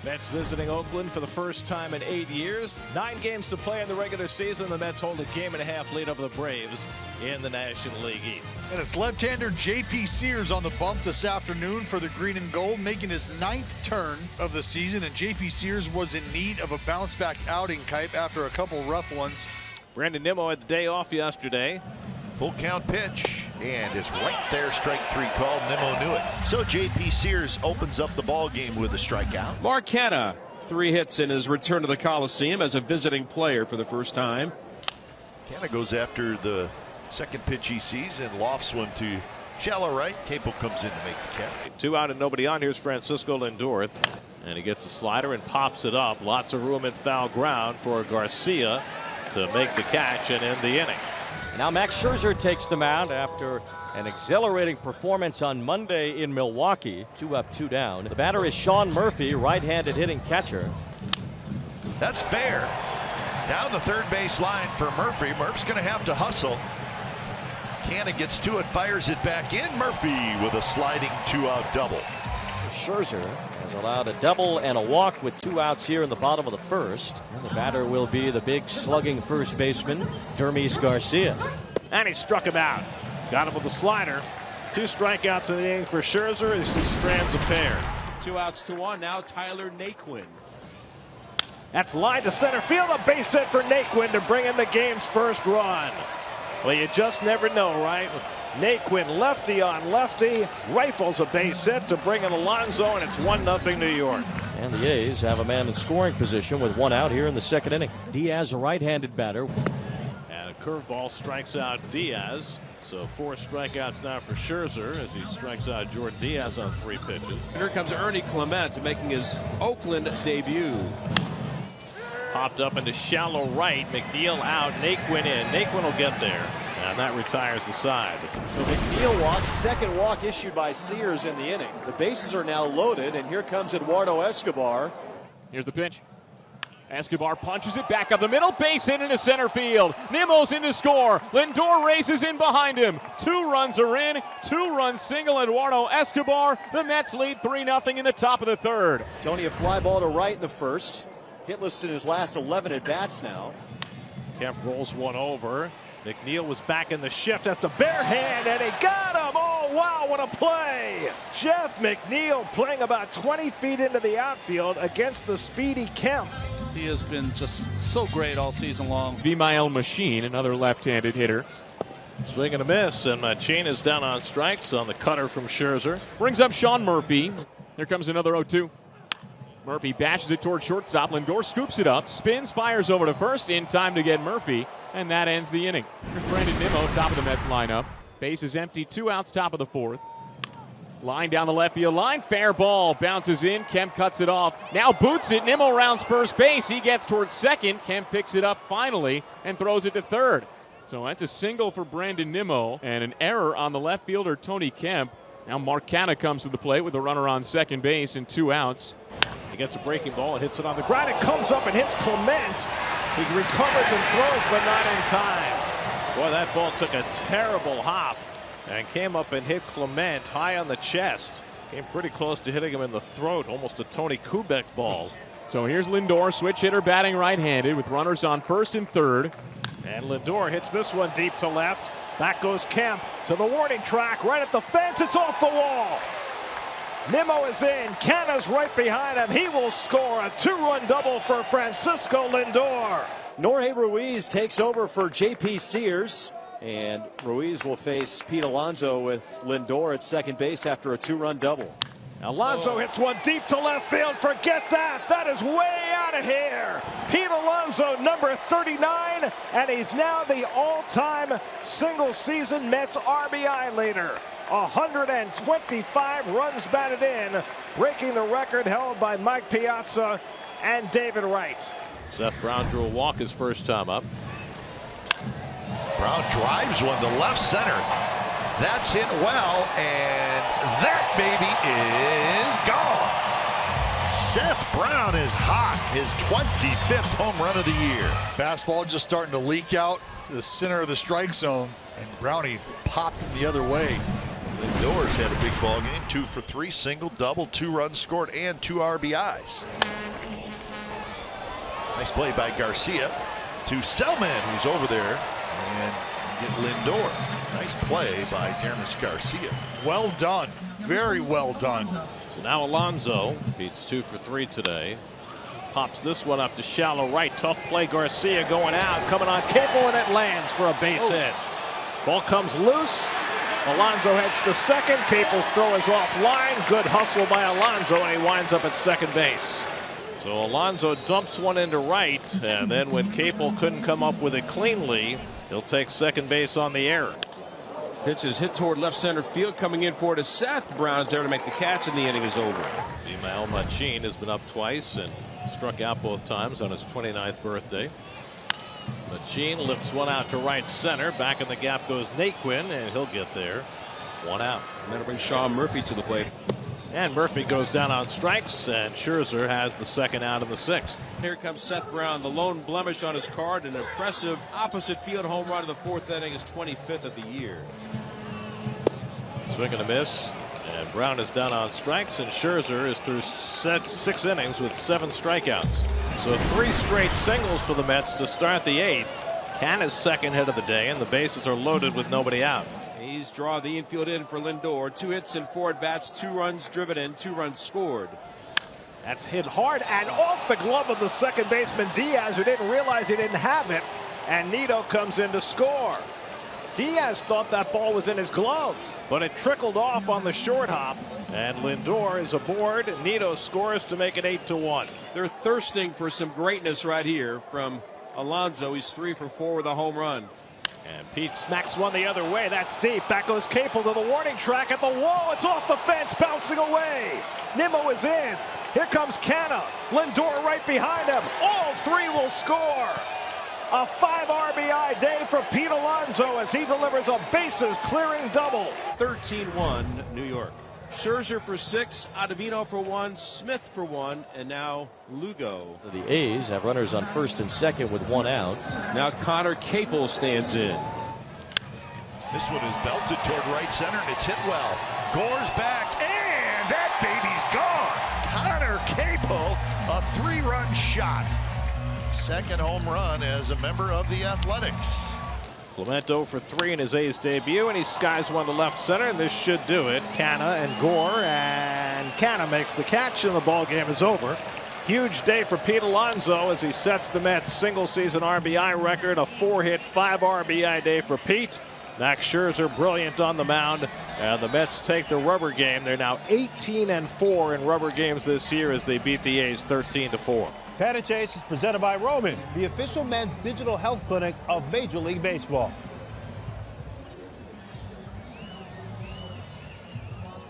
Mets visiting Oakland for the first time in 8 years. 9 games to play in the regular season. The Mets hold a game-and-a-half lead over the Braves in the National League East. And it's left-hander J.P. Sears on the bump this afternoon for the green and gold, making his 9th turn of the season. And J.P. Sears was in need of a bounce-back outing, Kipe, after a couple rough ones. Brandon Nimmo had the day off yesterday. Full count pitch, and it's right there, strike 3 called. Nimmo knew it. So J.P. Sears opens up the ball game with a strikeout. Mark Hanna, 3 hits in his return to the Coliseum as a visiting player for the first time. Hanna goes after the second pitch he sees and lofts one to shallow right. Capel comes in to make the catch. 2 out and nobody on. Here's Francisco Lindor, and he gets a slider and pops it up. Lots of room in foul ground for Garcia to make the catch and end the inning. Now Max Scherzer takes the mound after an exhilarating performance on Monday in Milwaukee. 2 up, 2 down. The batter is Sean Murphy, right-handed hitting catcher. That's fair. Down the third base line for Murphy. Murph's going to have to hustle. Canna gets to it, fires it back in. Murphy with a sliding 2-out double. Scherzer has allowed a double and a walk with 2 outs here in the bottom of the first. And the batter will be the big slugging first baseman, Dermis Garcia. And he struck him out. Got him with the slider. 2 strikeouts in the inning for Scherzer as he strands a pair. 2 outs to 1. Now Tyler Naquin. That's line to center field. A base hit for Naquin to bring in the game's first run. Well, you just never know, right? Naquin, lefty on lefty, rifles a base hit to bring in Alonso, and it's 1-0 New York. And the A's have a man in scoring position with 1 out here in the second inning. Diaz, a right-handed batter. And a curveball strikes out Diaz. So 4 strikeouts now for Scherzer as he strikes out Jordan Diaz on 3 pitches. Here comes Ernie Clement making his Oakland debut. Popped up into shallow right. McNeil out. Naquin in. Naquin will get there. And that retires the side. So McNeil walks, second walk issued by Sears in the inning. The bases are now loaded, and here comes Eduardo Escobar. Here's the pitch. Escobar punches it back up the middle, base hit into center field. Nimmo's in to score. Lindor races in behind him. 2 runs are in, 2-run single. Eduardo Escobar. The Mets lead 3-0 in the top of the third. Tony, a fly ball to right in the first. Hitless in his last 11 at bats now. Kemp rolls one over. McNeil was back in the shift. That's the bare hand, and he got him. Oh, wow, what a play. Jeff McNeil playing about 20 feet into the outfield against the speedy Kemp. He has been just so great all season long. Vimael Machine, another left-handed hitter. Swing and a miss, and Machine is down on strikes on the cutter from Scherzer. Brings up Sean Murphy. Here comes another 0-2. Murphy bashes it toward shortstop. Lindor scoops it up, spins, fires over to first in time to get Murphy, and that ends the inning. Here's Brandon Nimmo, top of the Mets lineup. Base is empty, 2 outs, top of the 4th. Line down the left field line, fair ball, bounces in, Kemp cuts it off. Now boots it, Nimmo rounds first base, he gets towards second, Kemp picks it up finally and throws it to third. So that's a single for Brandon Nimmo and an error on the left fielder Tony Kemp. Now Mark Canha comes to the plate with a runner on second base and 2 outs. He gets a breaking ball and hits it on the ground. It comes up and hits Clement. He recovers and throws, but not in time. Boy, that ball took a terrible hop and came up and hit Clement high on the chest. Came pretty close to hitting him in the throat, almost a Tony Kubek ball. So here's Lindor, switch hitter, batting right-handed with runners on first and third. And Lindor hits this one deep to left. Back goes Kemp to the warning track, right at the fence. It's off the wall. Nimmo is in. Canha's right behind him. He will score a 2-run double for Francisco Lindor. Jorge Ruiz takes over for J.P. Sears. And Ruiz will face Pete Alonso with Lindor at second base after a 2-run double. Alonso hits one deep to left field. Forget that. That is way out of here. Pete Alonso, number 39, and he's now the all-time single-season Mets RBI leader. 125 runs batted in, breaking the record held by Mike Piazza and David Wright. Seth Brown drew a walk his first time up. Brown drives one to left center. That's hit well, and that baby is gone. Seth Brown is hot. His 25th home run of the year. Fastball just starting to leak out the center of the strike zone, and Brownie popped the other way. Lindor's had a big ball game, 2 for 3, single, double, 2 runs scored, and 2 RBIs. Nice play by Garcia to Selman, who's over there, and get Lindor. Nice play by Dermis Garcia. Well done. Very well done. So now Alonso beats 2 for 3 today. Pops this one up to shallow right. Tough play. Garcia going out, coming on Capel, and it lands for a base hit. Ball comes loose. Alonso heads to second. Capel's throw is offline. Good hustle by Alonso, and he winds up at second base. So Alonso dumps one into right, and then when Capel couldn't come up with it cleanly, he'll take second base on the error. Pitch is hit toward left center field. Coming in for it is Seth. Brown is there to make the catch, and the inning is over. Ismael Machin has been up twice and struck out both times on his 29th birthday. Machin lifts one out to right center. Back in the gap goes Naquin, and he'll get there. One out. And that'll bring Sean Murphy to the plate. And Murphy goes down on strikes, and Scherzer has the second out in the 6th. Here comes Seth Brown, the lone blemish on his card. An impressive opposite field home run in the 4th inning, his 25th of the year. Swing and a miss, and Brown is down on strikes, and Scherzer is through 6 innings with 7 strikeouts. So 3 straight singles for the Mets to start the 8th. Canna's second hit of the day, and the bases are loaded with nobody out. He's draw the infield in for Lindor. 2 hits and 4 at bats, 2 runs driven in, 2 runs scored. That's hit hard and off the glove of the second baseman Diaz, who didn't realize he didn't have it, and Nito comes in to score. Diaz thought that ball was in his glove, but it trickled off on the short hop, and Lindor is aboard. Nito scores to make it 8-1. They're thirsting for some greatness right here from Alonso. He's 3 for 4 with a home run. And Pete smacks one the other way. That's deep. Back goes Capel to the warning track at the wall. It's off the fence, bouncing away. Nimmo is in. Here comes Canna. Lindor right behind him. All 3 will score. A 5 RBI day for Pete Alonso as he delivers a bases clearing double. 13-1 New York. Scherzer for 6, Ottavino for 1, Smith for 1, and now Lugo. The A's have runners on first and second with 1 out. Now Connor Capel stands in. This one is belted toward right center, and it's hit well. Gore's back, and that baby's gone. Connor Capel, a 3-run shot. Second home run as a member of the Athletics. Clemente for 3 in his A's debut, and he skies one to left center, and this should do it. Canna and Gore, and Canna makes the catch, and the ball game is over. Huge day for Pete Alonso as he sets the Mets single season RBI record. A 4-hit, 5 RBI day for Pete. Max Scherzer brilliant on the mound, and the Mets take the rubber game. They're now 18-4 in rubber games this year as they beat the A's 13-4. Paddy Chase is presented by Roman, the official men's digital health clinic of Major League Baseball.